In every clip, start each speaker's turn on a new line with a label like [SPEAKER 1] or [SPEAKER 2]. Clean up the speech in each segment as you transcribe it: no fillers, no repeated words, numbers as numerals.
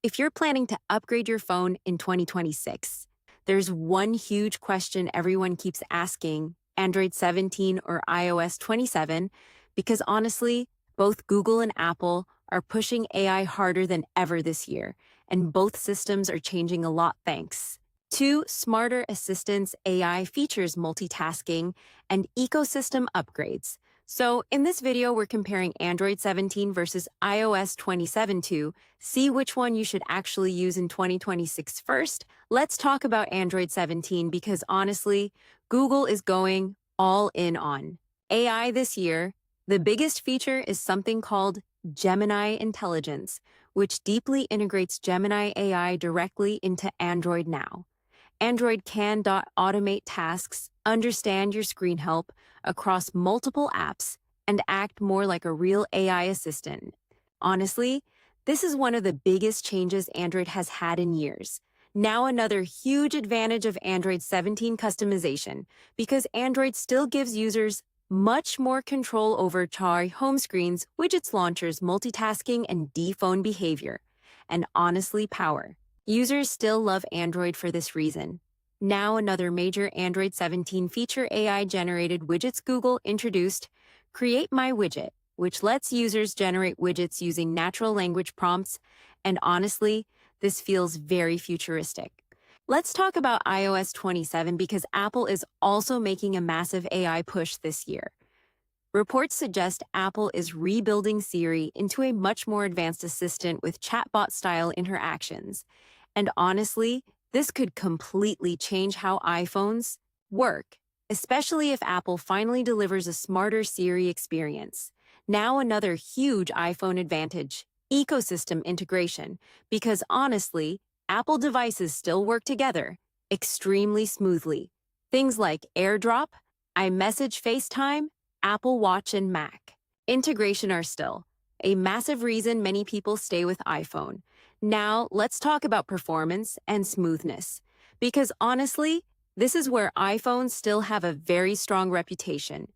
[SPEAKER 1] If you're planning to upgrade your phone in 2026, there's one huge question everyone keeps asking: Android 17 or iOS 27? Because honestly, both Google and Apple are pushing AI harder than ever this year, and both systems are changing a lot thanks to smarter assistants, AI features, multitasking, and ecosystem upgrades. So, in this video, we're comparing Android 17 versus iOS 27 to see which one you should actually use in 2026 first. Let's talk about Android 17 because honestly, Google is going all in on AI this year. The biggest feature is something called Gemini Intelligence, which deeply integrates Gemini AI directly into Android now. Android can automate tasks, understand your screen help across multiple apps, and act more like a real AI assistant. Honestly, this is one of the biggest changes Android has had in years. Now another huge advantage of Android 17 customization, because Android still gives users much more control over home screens, widgets, launchers, multitasking, and phone behavior. And honestly, power. Users still love Android for this reason. Now another major Android 17 feature: AI-generated widgets. Google introduced Create My Widget, which lets users generate widgets using natural language prompts, and honestly, this feels very futuristic. Let's talk about iOS 27 because Apple is also making a massive AI push this year. Reports suggest Apple is rebuilding Siri into a much more advanced assistant with chatbot-style interactions. And honestly, this could completely change how iPhones work, especially if Apple finally delivers a smarter Siri experience. Now another huge iPhone advantage: ecosystem integration, because honestly, Apple devices still work together extremely smoothly. Things like AirDrop, iMessage, FaceTime, Apple Watch, and Mac integration are still a massive reason many people stay with iPhone. Now, let's talk about performance and smoothness, because honestly, this is where iPhones still have a very strong reputation.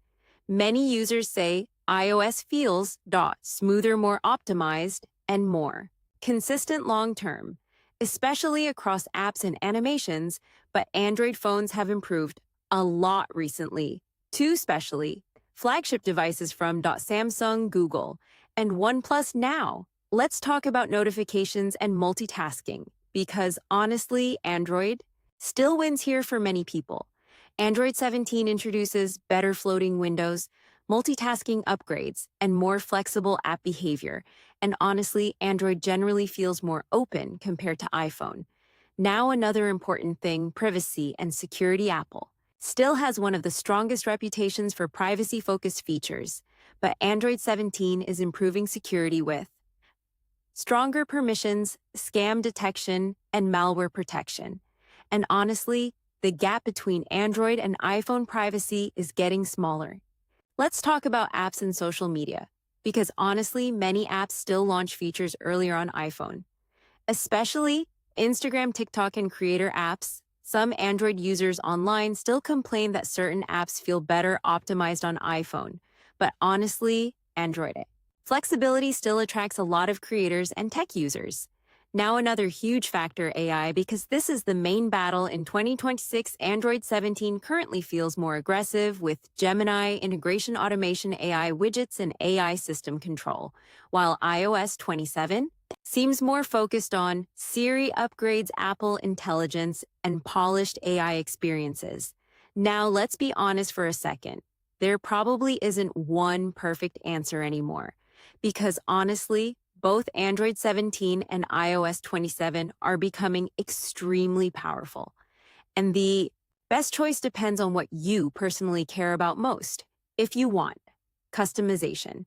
[SPEAKER 1] Many users say iOS feels smoother, more optimized, and more consistent long term, especially across apps and animations, but Android phones have improved a lot recently, too, especially flagship devices from Samsung, Google, and OnePlus. Now, let's talk about notifications and multitasking, because honestly, Android still wins here for many people. Android 17 introduces better floating windows, multitasking upgrades, and more flexible app behavior. And honestly, Android generally feels more open compared to iPhone. Now, another important thing: privacy and security. Apple still has one of the strongest reputations for privacy-focused features, but Android 17 is improving security with stronger permissions, scam detection, and malware protection. And honestly, the gap between Android and iPhone privacy is getting smaller. Let's talk about apps and social media, because honestly, many apps still launch features earlier on iPhone, especially Instagram, TikTok, and creator apps. Some Android users online still complain that certain apps feel better optimized on iPhone, but honestly, Android flexibility still attracts a lot of creators and tech users. Now another huge factor: AI, because this is the main battle in 2026. Android 17 currently feels more aggressive with Gemini integration, automation, AI widgets, and AI system control, while iOS 27 seems more focused on Siri upgrades, Apple Intelligence, and polished AI experiences. Now let's be honest for a second. There probably isn't one perfect answer anymore, because honestly, both Android 17 and iOS 27 are becoming extremely powerful. And the best choice depends on what you personally care about most. If you want customization,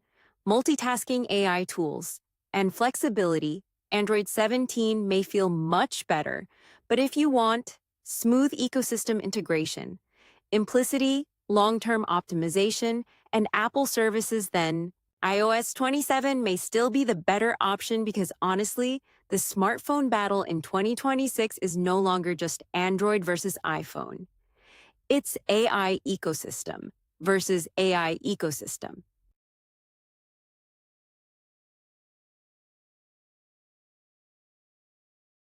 [SPEAKER 1] multitasking, AI tools, and flexibility, Android 17 may feel much better. But if you want smooth ecosystem integration, implicity, long-term optimization, and Apple services, then iOS 27 may still be the better option, because honestly, the smartphone battle in 2026 is no longer just Android versus iPhone. It's AI ecosystem versus AI ecosystem.